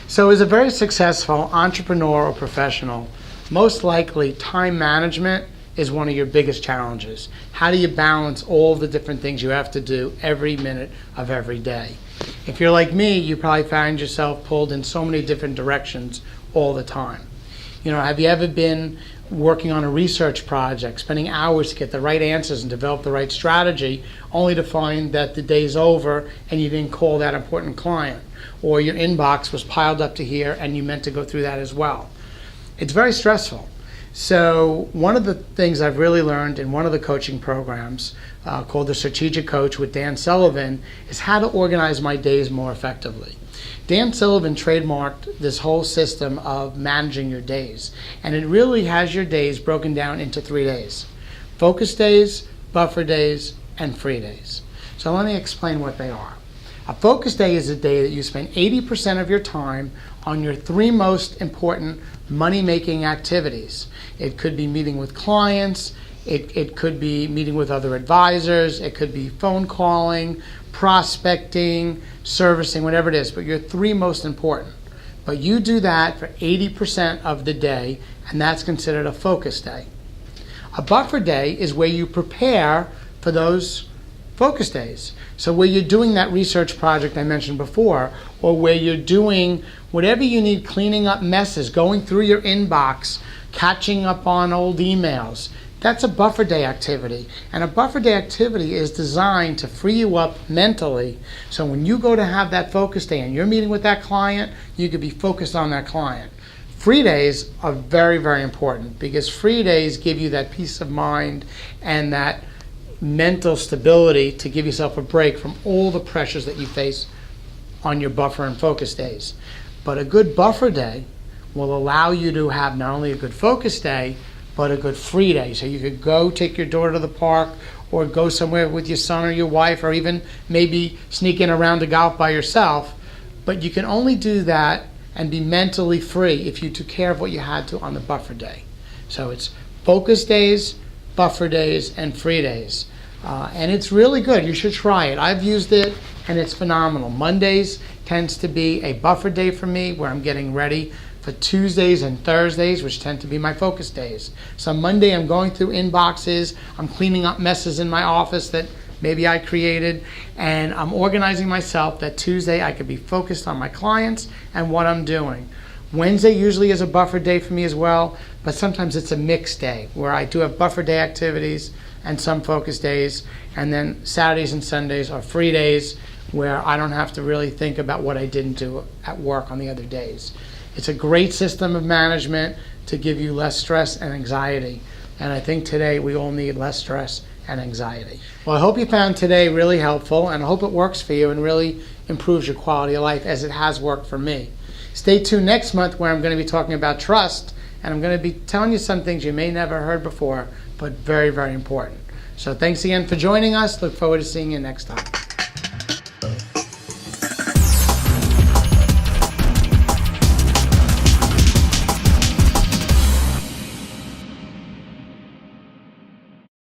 So as a very successful entrepreneur or professional, most likely time management is one of your biggest challenges. How do you balance all the different things you have to do every minute of every day? If you're like me, you probably find yourself pulled in so many different directions all the time. You know, have you ever been working on a research project, spending hours to get the right answers and develop the right strategy, only to find that the day's over and you didn't call that important client, or your inbox was piled up to here and you meant to go through that as well? It's very stressful. So one of the things I've really learned in one of the coaching programs called the Strategic Coach with Dan Sullivan is how to organize my days more effectively. Dan Sullivan trademarked this whole system of managing your days, and it really has your days broken down into 3 days: focus days, buffer days, and free days. So let me explain what they are. A focus day is a day that you spend 80% of your time on your 3 most important money-making activities. It could be meeting with clients, it could be meeting with other advisors, it could be phone calling, prospecting, servicing, whatever it is, but your 3 most important. But you do that for 80% of the day, and that's considered a focus day. A buffer day is where you prepare for those focus days. So where you're doing that research project I mentioned before, or where you're doing whatever you need, cleaning up messes, going through your inbox, catching up on old emails, that's a buffer day activity. And a buffer day activity is designed to free you up mentally. So when you go to have that focus day and you're meeting with that client, you could be focused on that client. Free days are very, very important because free days give you that peace of mind and that mental stability to give yourself a break from all the pressures that you face on your buffer and focus days. But a good buffer day will allow you to have not only a good focus day, but a good free day. So you could go take your daughter to the park, or go somewhere with your son or your wife, or even maybe sneak in around to golf by yourself. But you can only do that and be mentally free if you took care of what you had to on the buffer day. So it's focus days, buffer days, and free days. And it's really good. You should try it. I've used it and it's phenomenal. Mondays tends to be a buffer day for me where I'm getting ready for Tuesdays and Thursdays, which tend to be my focus days. So Monday I'm going through inboxes, I'm cleaning up messes in my office that maybe I created, and I'm organizing myself that Tuesday I could be focused on my clients and what I'm doing. Wednesday usually is a buffer day for me as well, but sometimes it's a mixed day where I do have buffer day activities and some focus days, and then Saturdays and Sundays are free days where I don't have to really think about what I didn't do at work on the other days. It's a great system of management to give you less stress and anxiety, and I think today we all need less stress and anxiety. Well, I hope you found today really helpful, and I hope it works for you and really improves your quality of life as it has worked for me. Stay tuned next month where I'm going to be talking about trust, and I'm going to be telling you some things you may never heard before, but very, very important. So thanks again for joining us. Look forward to seeing you next time.